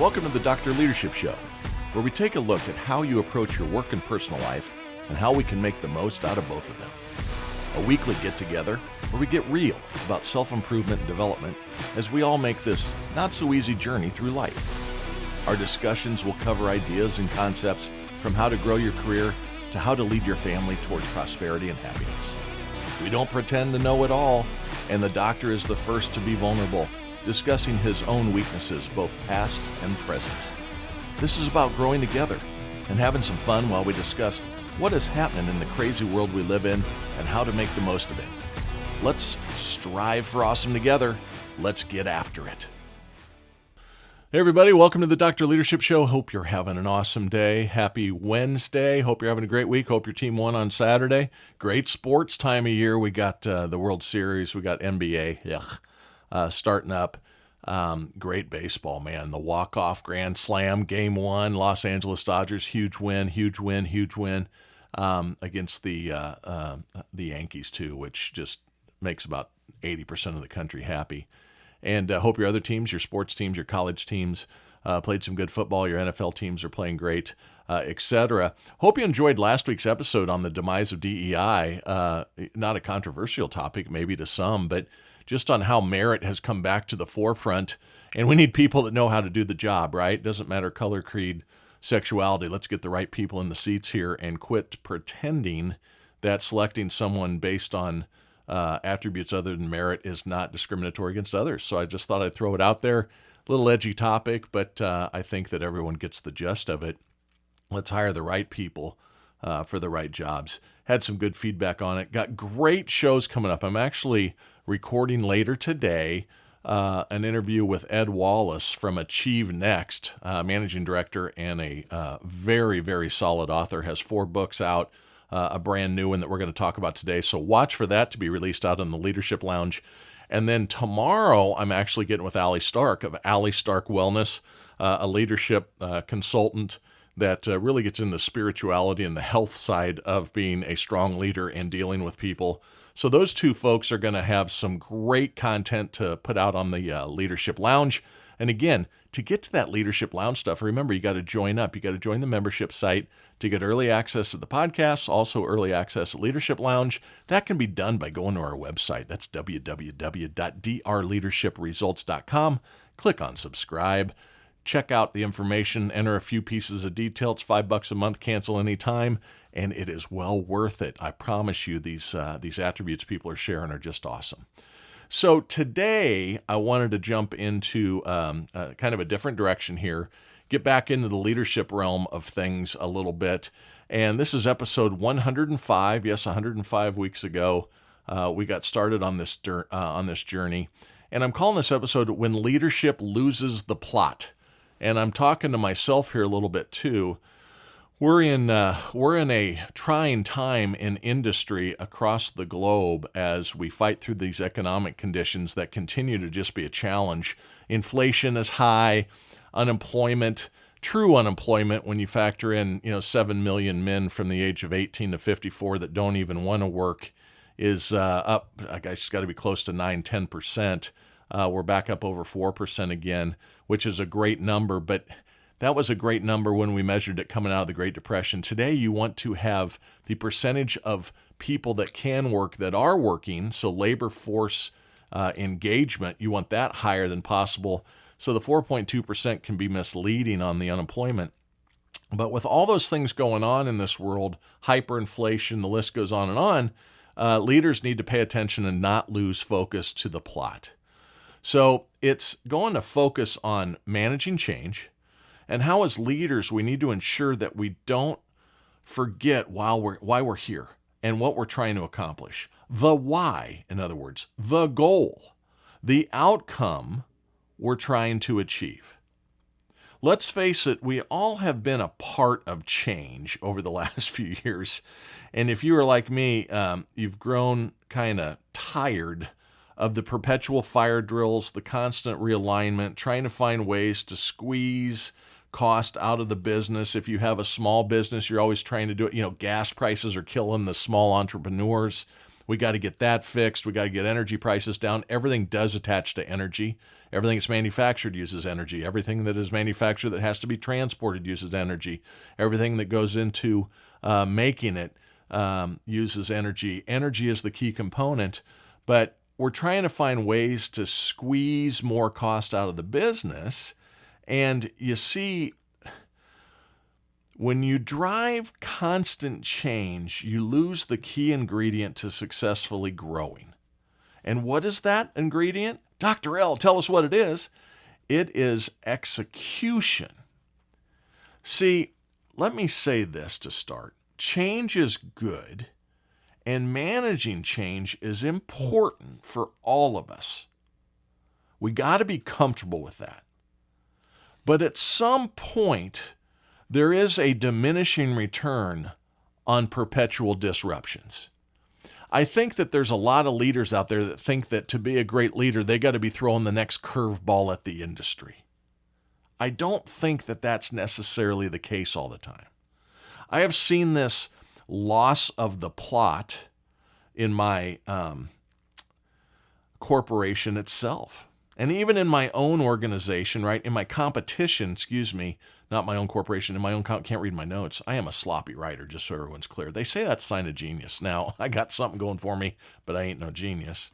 Welcome to the Dr. Leadership Show, where we take a look at how you approach your work and personal life and how we can make the most out of both of them. A weekly get-together where we get real about self-improvement and development as we all make this not-so-easy journey through life. Our discussions will cover ideas and concepts from how to grow your career to how to lead your family towards prosperity and happiness. We don't pretend to know it all, and the doctor is the first to be vulnerable, discussing his own weaknesses, both past and present. This is about growing together and having some fun while we discuss what is happening in the crazy world we live in and how to make the most of it. Let's strive for awesome together. Let's get after it. Hey everybody, welcome to the Dr. Leadership Show. Hope you're having an awesome day. Happy Wednesday. Hope you're having a great week. Hope your team won on Saturday. Great sports time of year. We got the World Series. We got NBA starting up. Great baseball, man. The walk-off grand slam, game one, Los Angeles Dodgers, huge win against the Yankees too, which just makes about 80% of the country happy. And hope your other teams, your sports teams, your college teams played some good football. Your NFL teams are playing great, etc. Hope you enjoyed last week's episode on the demise of DEI. Not a controversial topic, maybe to some, but just on how merit has come back to the forefront. And we need people that know how to do the job, right? Doesn't matter color, creed, sexuality. Let's get the right people in the seats here and quit pretending that selecting someone based on attributes other than merit is not discriminatory against others. So I just thought I'd throw it out there. A little edgy topic, but I think that everyone gets the gist of it. Let's hire the right people for the right jobs. Had some good feedback on it. Got great shows coming up. I'm actually recording later today an interview with Ed Wallace from Achieve Next, managing director and a very, very solid author. Has 4 books out, a brand new one that we're going to talk about today. So watch for that to be released out in the Leadership Lounge. And then tomorrow, I'm actually getting with Allie Stark of Allie Stark Wellness, a leadership consultant that really gets in the spirituality and the health side of being a strong leader and dealing with people. So those two folks are going to have some great content to put out on the Leadership Lounge. And again, to get to that Leadership Lounge stuff, remember, you got to join up. You got to join the membership site to get early access to the podcasts, also early access at Leadership Lounge. That can be done by going to our website. That's www.drleadershipresults.com. Click on subscribe. Check out the information, enter a few pieces of detail. It's $5 a month, cancel anytime, and it is well worth it. I promise you, these attributes people are sharing are just awesome. So today, I wanted to jump into kind of a different direction here, get back into the leadership realm of things a little bit. And this is episode 105. Yes, 105 weeks ago, we got started on this journey. And I'm calling this episode When Leadership Loses the Plot. And I'm talking to myself here a little bit too. We're in a trying time in industry across the globe as we fight through these economic conditions that continue to just be a challenge. Inflation is high, unemployment, true unemployment when you factor in 7 million men from the age of 18 to 54 that don't even want to work is up. I guess it's got to be close to 9-10%. We're back up over 4% again, which is a great number, but that was a great number when we measured it coming out of the Great Depression. Today, you want to have the percentage of people that can work that are working, so labor force engagement, you want that higher than possible. So the 4.2% can be misleading on the unemployment. But with all those things going on in this world, hyperinflation, the list goes on and on, leaders need to pay attention and not lose focus to the plot. So it's going to focus on managing change and how as leaders we need to ensure that we don't forget why we're here and what we're trying to accomplish. The why, in other words, the goal, the outcome we're trying to achieve. Let's face it, we all have been a part of change over the last few years. And if you are like me, you've grown kind of tired of the perpetual fire drills, the constant realignment, trying to find ways to squeeze cost out of the business. If you have a small business, you're always trying to do it. Gas prices are killing the small entrepreneurs. We got to get that fixed. We got to get energy prices down. Everything does attach to energy. Everything that's manufactured uses energy. Everything that is manufactured that has to be transported uses energy. Everything that goes into making it uses energy. Energy is the key component, but we're trying to find ways to squeeze more cost out of the business. And you see, when you drive constant change, you lose the key ingredient to successfully growing. And what is that ingredient? Dr. L, tell us what it is. It is execution. See, let me say this to start. Change is good, and managing change is important for all of us. We got to be comfortable with that. But at some point, there is a diminishing return on perpetual disruptions. I think that there's a lot of leaders out there that think that to be a great leader, they got to be throwing the next curveball at the industry. I don't think that that's necessarily the case all the time. I have seen this loss of the plot in my corporation itself. And even in my own organization, right, in my competition, not my own corporation, in my own, can't read my notes. I am a sloppy writer, just so everyone's clear. They say that's a sign of genius. Now, I got something going for me, but I ain't no genius.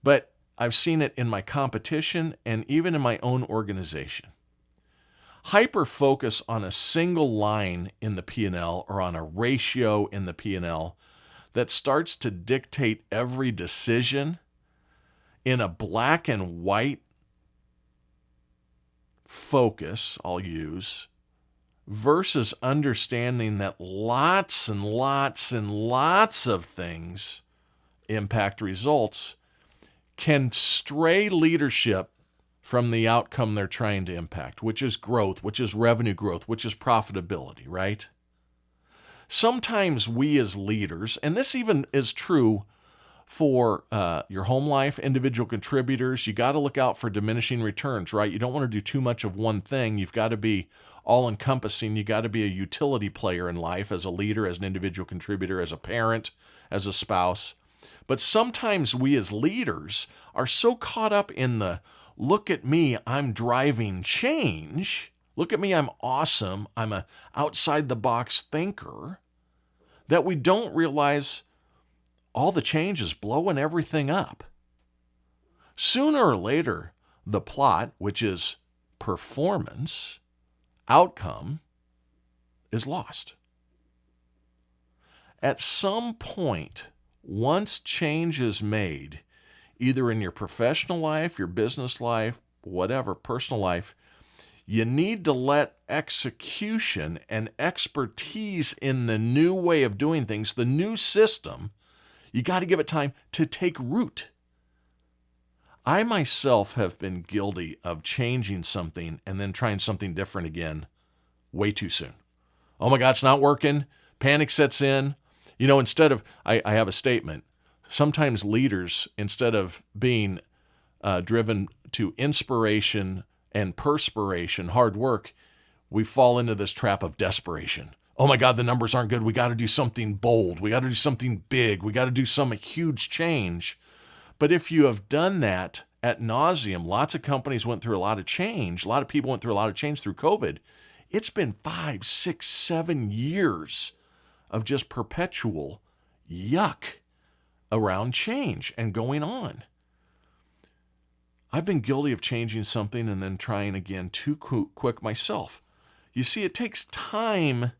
But I've seen it in my competition and even in my own organization. Hyper-focus on a single line in the P&L or on a ratio in the P&L that starts to dictate every decision in a black and white focus, I'll use, versus understanding that lots and lots and lots of things impact results, can stray leadership from the outcome they're trying to impact, which is growth, which is revenue growth, which is profitability, right? Sometimes we as leaders, and this even is true for your home life, individual contributors, you got to look out for diminishing returns, right? You don't want to do too much of one thing. You've got to be all-encompassing. You got to be a utility player in life as a leader, as an individual contributor, as a parent, as a spouse. But sometimes we as leaders are so caught up in the, look at me, I'm driving change. Look at me, I'm awesome. I'm an outside-the-box thinker, that we don't realize all the change is blowing everything up. Sooner or later, the plot, which is performance, outcome, is lost. At some point, once change is made, either in your professional life, your business life, whatever, personal life, you need to let execution and expertise in the new way of doing things, the new system, you got to give it time to take root. I myself have been guilty of changing something and then trying something different again way too soon. Oh my God, it's not working. Panic sets in. You know, instead of, I have a statement. Sometimes leaders, instead of being driven to inspiration and perspiration, hard work, we fall into this trap of desperation. Oh my God, the numbers aren't good. We got to do something bold. We got to do something big. We got to do some huge change. But if you have done that ad nauseum, lots of companies went through a lot of change. A lot of people went through a lot of change through COVID. It's been 5, 6, 7 years of just perpetual yuck around change and going on. I've been guilty of changing something and then trying again too quick myself. You see, it takes time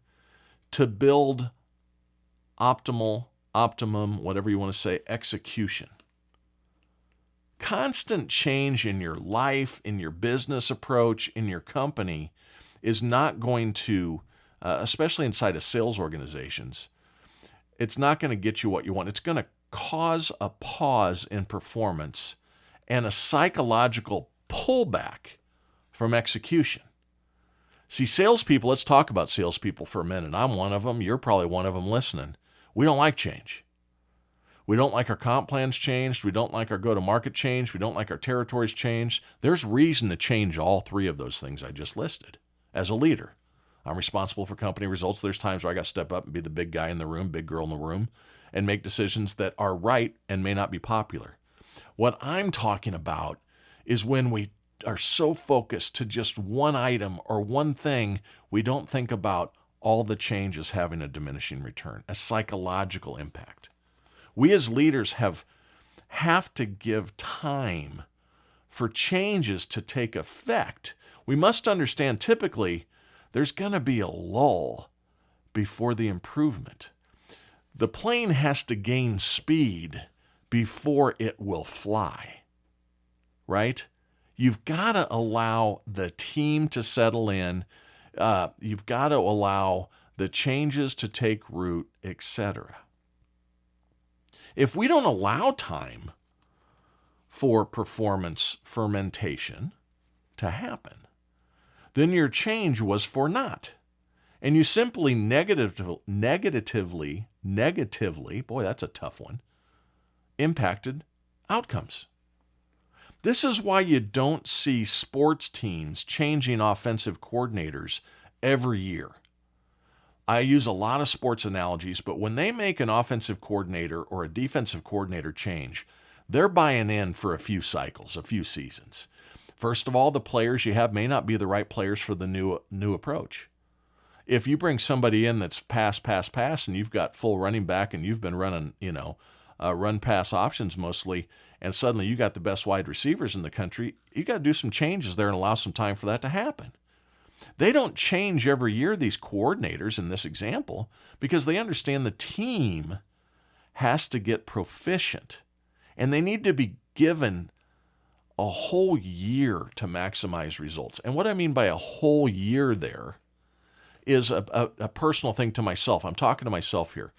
to build optimum, whatever you want to say, execution. Constant change in your life, in your business approach, in your company is not going to, especially inside of sales organizations, it's not going to get you what you want. It's going to cause a pause in performance and a psychological pullback from execution. See, salespeople, let's talk about salespeople for a minute. I'm one of them. You're probably one of them listening. We don't like change. We don't like our comp plans changed. We don't like our go-to-market changed. We don't like our territories changed. There's reason to change all three of those things I just listed. As a leader, I'm responsible for company results. There's times where I got to step up and be the big guy in the room, big girl in the room. and make decisions that are right and may not be popular. What I'm talking about is when we are so focused to just one item or one thing, we don't think about all the changes having a diminishing return, a psychological impact. We as leaders have to give time for changes to take effect. We must understand typically there's going to be a lull before the improvement. The plane has to gain speed before it will fly, right? You've got to allow the team to settle in. You've got to allow the changes to take root, etc. If we don't allow time for performance fermentation to happen, then your change was for naught. And you simply negatively, boy, that's a tough one, impacted outcomes. This is why you don't see sports teams changing offensive coordinators every year. I use a lot of sports analogies, but when they make an offensive coordinator or a defensive coordinator change, they're buying in for a few cycles, a few seasons. First of all, the players you have may not be the right players for the new approach. If you bring somebody in that's pass, and you've got full running back and you've been running, run-pass options mostly, and suddenly you got the best wide receivers in the country, you got to do some changes there and allow some time for that to happen. They don't change every year, these coordinators in this example, because they understand the team has to get proficient, and they need to be given a whole year to maximize results. And what I mean by a whole year there is a personal thing to myself. I'm talking to myself here.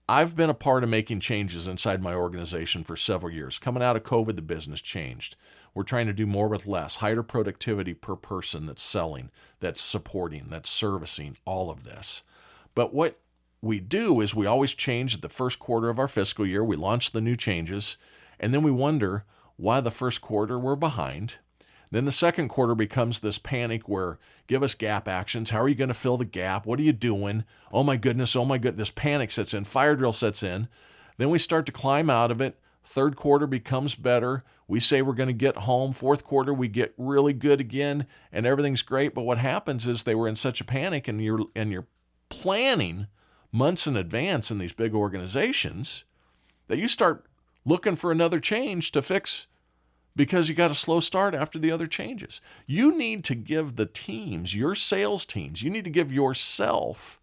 I've been a part of making changes inside my organization for several years. Coming out of COVID, the business changed. We're trying to do more with less, higher productivity per person that's selling, that's supporting, that's servicing, all of this. But what we do is we always change at the first quarter of our fiscal year. We launch the new changes, and then we wonder why the first quarter we're behind. Then the second quarter becomes this panic where, give us gap actions. How are you going to fill the gap? What are you doing? Oh my goodness. This panic sets in. Fire drill sets in. Then we start to climb out of it. Third quarter becomes better. We say we're going to get home. Fourth quarter, we get really good again, and everything's great. But what happens is they were in such a panic, and you're planning months in advance in these big organizations that you start looking for another change to fix because you got a slow start after the other changes. You need to give the teams, your sales teams, you need to give yourself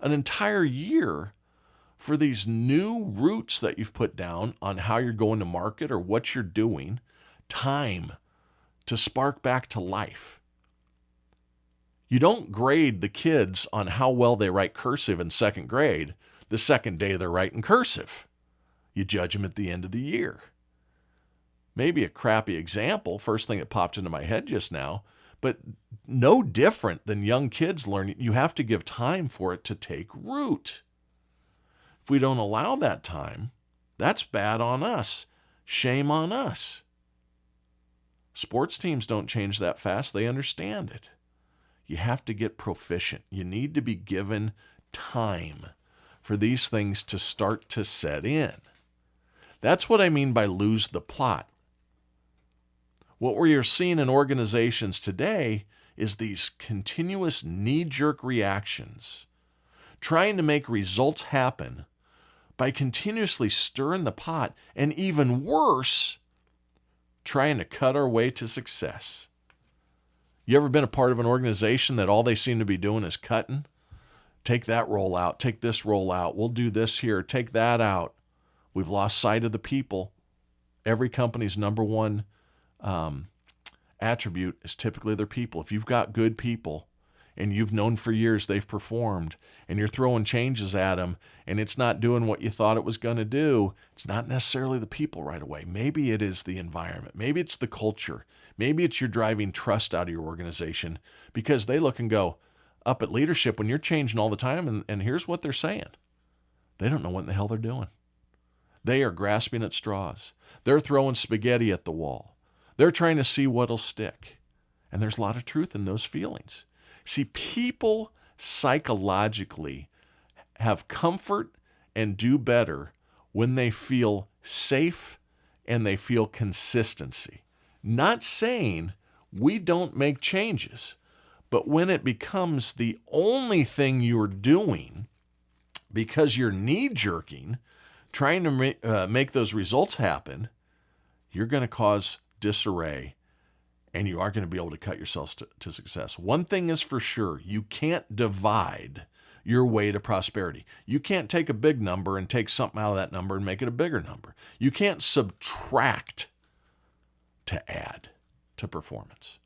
an entire year for these new routes that you've put down on how you're going to market or what you're doing, time to spark back to life. You don't grade the kids on how well they write cursive in second grade the second day they're writing cursive. You judge them at the end of the year. Maybe a crappy example, first thing that popped into my head just now, but no different than young kids learning. You have to give time for it to take root. If we don't allow that time, that's bad on us. Shame on us. Sports teams don't change that fast. They understand it. You have to get proficient. You need to be given time for these things to start to set in. That's what I mean by lose the plot. What we're seeing in organizations today is these continuous knee-jerk reactions, trying to make results happen by continuously stirring the pot, and even worse, trying to cut our way to success. You ever been a part of an organization that all they seem to be doing is cutting? Take that role out, take this role out, we'll do this here, take that out. We've lost sight of the people. Every company's number one attribute is typically their people. If you've got good people and you've known for years they've performed and you're throwing changes at them and it's not doing what you thought it was going to do, it's not necessarily the people right away. Maybe it is the environment. Maybe it's the culture. Maybe it's you're driving trust out of your organization because they look and go, up at leadership when you're changing all the time, and here's what they're saying. They don't know what in the hell they're doing. They are grasping at straws. They're throwing spaghetti at the wall. They're trying to see what'll stick. And there's a lot of truth in those feelings. See, people psychologically have comfort and do better when they feel safe and they feel consistency. Not saying we don't make changes, but when it becomes the only thing you're doing because you're knee-jerking, trying to make those results happen, you're going to cause disarray, and you aren't going to be able to cut yourself to success. One thing is for sure, you can't divide your way to prosperity. You can't take a big number and take something out of that number and make it a bigger number. You can't subtract to add to performance.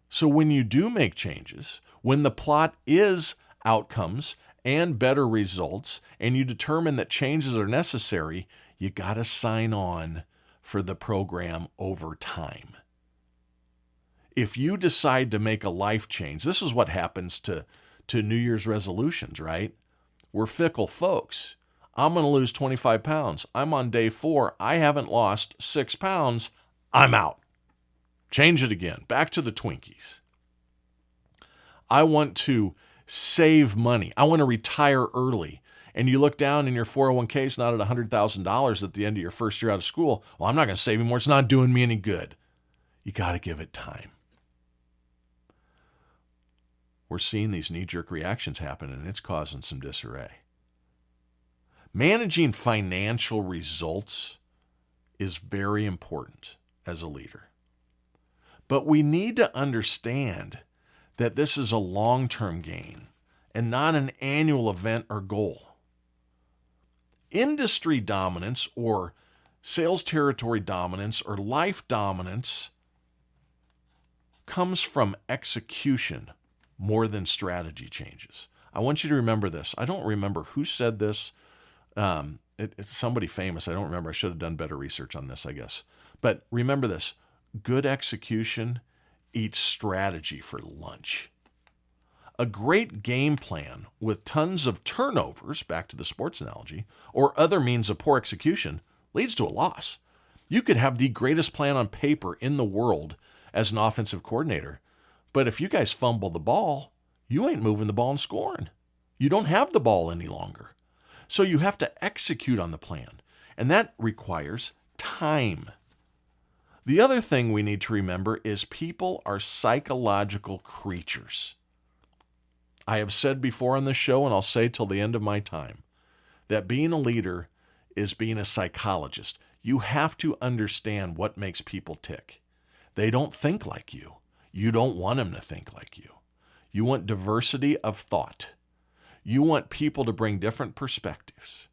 So when you do make changes, when the plot is outcomes and better results, and you determine that changes are necessary, you got to sign on for the program over time. If you decide to make a life change, this is what happens to New Year's resolutions, right? We're fickle folks. I'm going to lose 25 pounds. I'm on day 4. I haven't lost 6 pounds. I'm out. Change it again. Back to the Twinkies. I want to save money. I want to retire early. And you look down and your 401k is not at $100,000 at the end of your first year out of school. Well, I'm not going to save anymore. It's not doing me any good. You got to give it time. We're seeing these knee-jerk reactions happen, and it's causing some disarray. Managing financial results is very important as a leader. But we need to understand that this is a long-term gain and not an annual event or goal. Industry dominance or sales territory dominance or life dominance comes from execution more than strategy changes. I want you to remember this. I don't remember who said this. It's somebody famous. I don't remember. I should have done better research on this, I guess. But remember this. Good execution eats strategy for lunch. A great game plan with tons of turnovers, back to the sports analogy, or other means of poor execution leads to a loss. You could have the greatest plan on paper in the world as an offensive coordinator, but if you guys fumble the ball, you ain't moving the ball and scoring. You don't have the ball any longer. So you have to execute on the plan, and that requires time. The other thing we need to remember is people are psychological creatures. I have said before on this show, and I'll say till the end of my time, that being a leader is being a psychologist. You have to understand what makes people tick. They don't think like you. You don't want them to think like you. You want diversity of thought. You want people to bring different perspectives.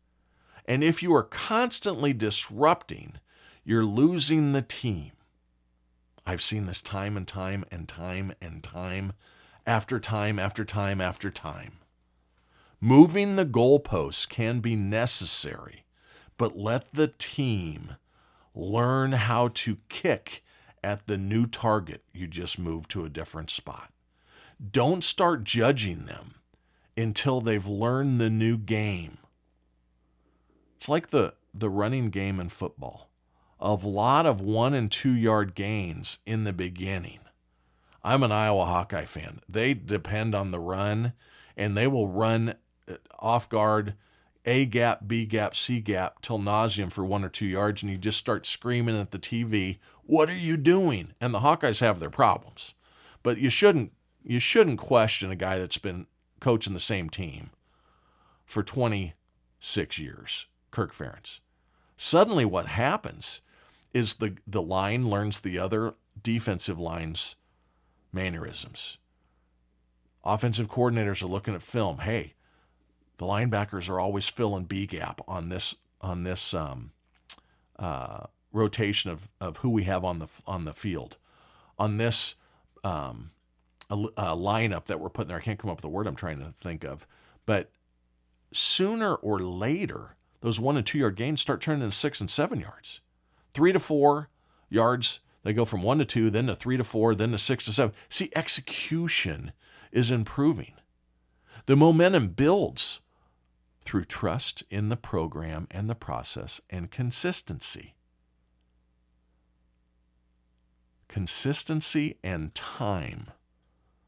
And if you are constantly disrupting, you're losing the team. I've seen this time and time and time and time after time after time after time. Moving the goalposts can be necessary, but let the team learn how to kick at the new target you just moved to a different spot. Don't start judging them until they've learned the new game. It's like the running game in football. A lot of 1 and 2 yard gains in the beginning. I'm an Iowa Hawkeye fan. They depend on the run, and they will run off guard, A gap, B gap, C gap, till nauseam for 1 or 2 yards, and you just start screaming at the TV, "What are you doing?" And the Hawkeyes have their problems. But you shouldn't question a guy that's been coaching the same team for 26 years, Kirk Ferentz. Suddenly what happens is the line learns the other defensive line's mannerisms. Offensive coordinators are looking at film. Hey, the linebackers are always filling B gap on this rotation of who we have on the field. On this lineup that we're putting there, I can't come up with the word I'm trying to think of, but sooner or later, those 1 and 2 yard gains start turning into 6 and 7 yards. 3 to 4 yards, they go from 1 to 2, then to 3 to 4, then to 6 to 7. See, execution is improving. The momentum builds through trust in the program and the process and consistency. Consistency and time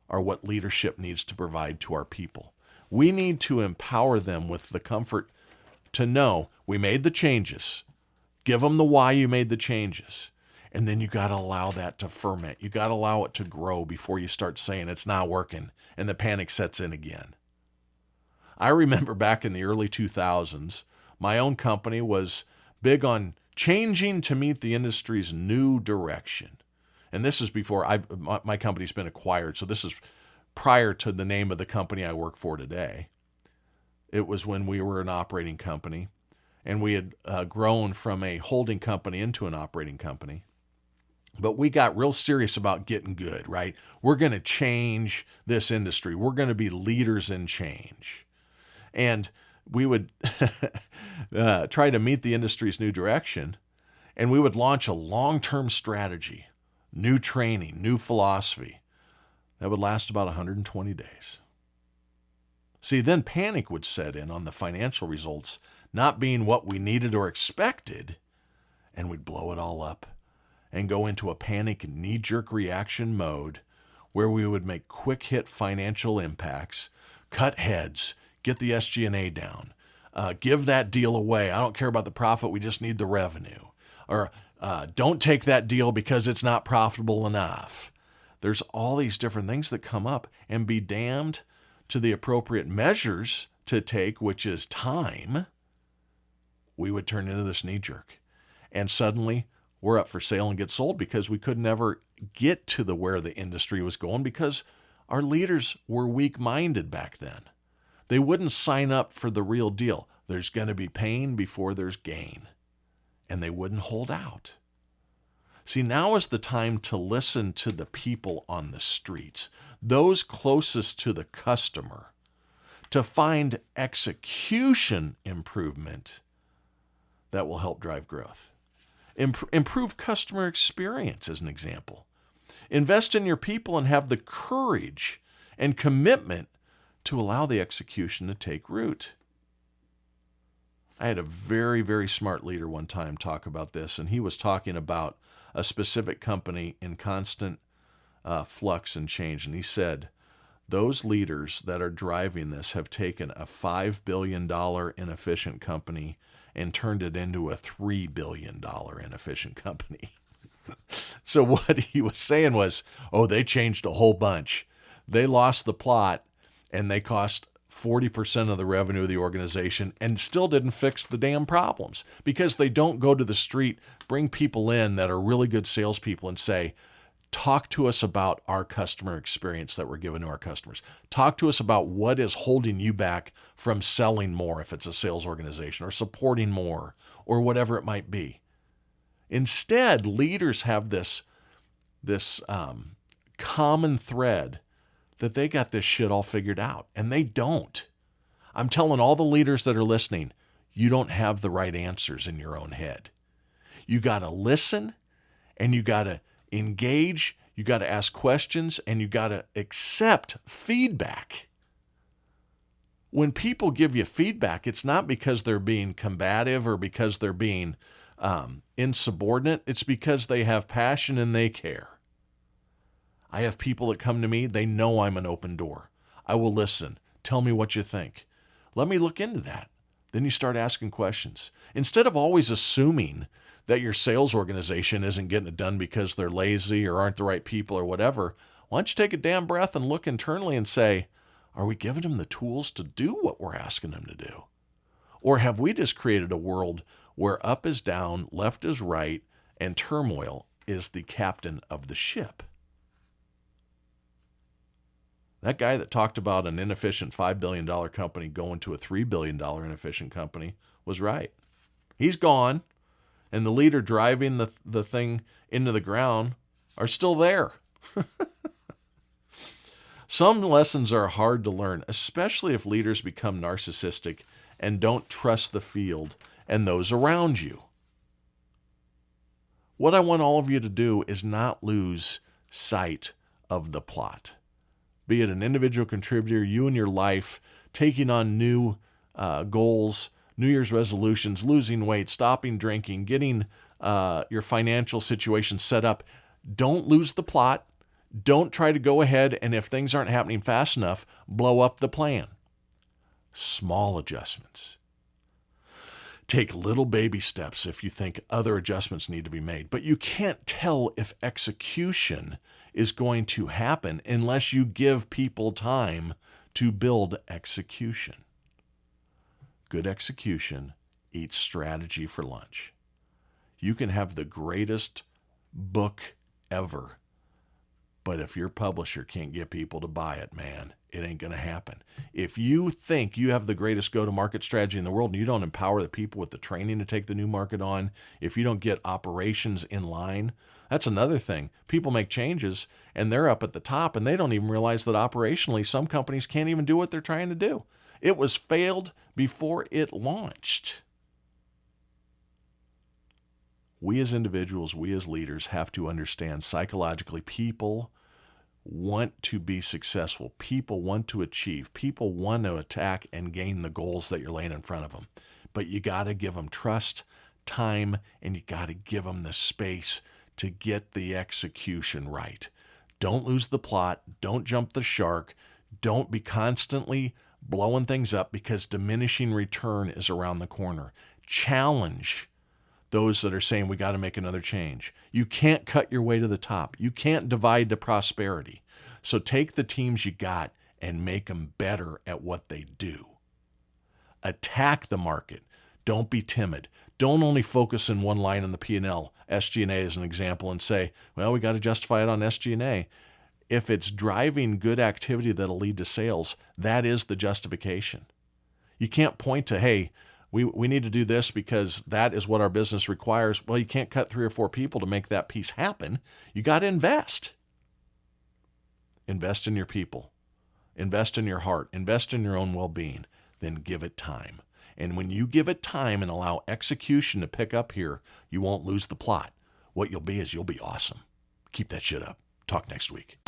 are what leadership needs to provide to our people. We need to empower them with the comfort to know we made the changes. Give them the why you made the changes. And then you got to allow that to ferment. You got to allow it to grow before you start saying it's not working and the panic sets in again. I remember back in the early 2000s, my own company was big on changing to meet the industry's new direction. And this is before my company's been acquired, so this is prior to the name of the company I work for today. It was when we were an operating company, and we had grown from a holding company into an operating company. But we got real serious about getting good, right? We're going to change this industry. We're going to be leaders in change. And we would try to meet the industry's new direction, and we would launch a long-term strategy, new training, new philosophy that would last about 120 days. See, then panic would set in on the financial results not being what we needed or expected, and we'd blow it all up and go into a panic and knee-jerk reaction mode where we would make quick-hit financial impacts, cut heads, get the SG&A down, give that deal away. I don't care about the profit. We just need the revenue. Or don't take that deal because it's not profitable enough. There's all these different things that come up, and be damned to the appropriate measures to take, which is time. We would turn into this knee-jerk. And suddenly we're up for sale and get sold because we could never get to where the industry was going because our leaders were weak-minded back then. They wouldn't sign up for the real deal. There's going to be pain before there's gain. And they wouldn't hold out. See, now is the time to listen to the people on the streets, those closest to the customer, to find execution improvement that will help drive growth. Improve customer experience as an example. Invest in your people and have the courage and commitment to allow the execution to take root. I had a very, very smart leader one time talk about this, and he was talking about a specific company in constant flux and change. And he said, those leaders that are driving this have taken a $5 billion inefficient company and turned it into a $3 billion inefficient company. So what he was saying was, they changed a whole bunch. They lost the plot, and they cost 40% of the revenue of the organization and still didn't fix the damn problems because they don't go to the street, bring people in that are really good salespeople and say, talk to us about our customer experience that we're giving to our customers. Talk to us about what is holding you back from selling more if it's a sales organization or supporting more or whatever it might be. Instead, leaders have this common thread that they got this shit all figured out, and they don't. I'm telling all the leaders that are listening, you don't have the right answers in your own head. You got to listen, and you got to engage, you got to ask questions, and you got to accept feedback. When people give you feedback, it's not because they're being combative or because they're being insubordinate. It's because they have passion and they care. I have people that come to me, they know I'm an open door. I will listen. Tell me what you think. Let me look into that. Then you start asking questions. Instead of always assuming that your sales organization isn't getting it done because they're lazy or aren't the right people or whatever, why don't you take a damn breath and look internally and say, are we giving them the tools to do what we're asking them to do? Or have we just created a world where up is down, left is right, and turmoil is the captain of the ship? That guy that talked about an inefficient $5 billion company going to a $3 billion inefficient company was right. He's gone, and the leader driving the thing into the ground are still there. Some lessons are hard to learn, especially if leaders become narcissistic and don't trust the field and those around you. What I want all of you to do is not lose sight of the plot. Be it an individual contributor, you in your life, taking on new goals, New Year's resolutions, losing weight, stopping drinking, getting your financial situation set up. Don't lose the plot. Don't try to go ahead and if things aren't happening fast enough, blow up the plan. Small adjustments. Take little baby steps if you think other adjustments need to be made, but you can't tell if execution is going to happen unless you give people time to build execution. Good execution eats strategy for lunch. You can have the greatest book ever, but if your publisher can't get people to buy it, man, it ain't going to happen. If you think you have the greatest go-to-market strategy in the world and you don't empower the people with the training to take the new market on, if you don't get operations in line, that's another thing. People make changes and they're up at the top and they don't even realize that operationally some companies can't even do what they're trying to do. It was failed before it launched. We as individuals, we as leaders have to understand psychologically people want to be successful. People want to achieve. People want to attack and gain the goals that you're laying in front of them. But you got to give them trust, time, and you got to give them the space to get the execution right. Don't lose the plot. Don't jump the shark. Don't be constantly blowing things up because diminishing return is around the corner. Challenge those that are saying we got to make another change. You can't cut your way to the top. You can't divide to prosperity. So take the teams you got and make them better at what they do. Attack the market. Don't be timid. Don't only focus in one line on the P&L, SG&A as an example, and say, well, we got to justify it on SG&A. If it's driving good activity that'll lead to sales, that is the justification. You can't point to, hey, we need to do this because that is what our business requires. Well, you can't cut 3 or 4 people to make that piece happen. You got to invest. Invest in your people. Invest in your heart. Invest in your own well-being. Then give it time. And when you give it time and allow execution to pick up here, you won't lose the plot. What you'll be is you'll be awesome. Keep that shit up. Talk next week.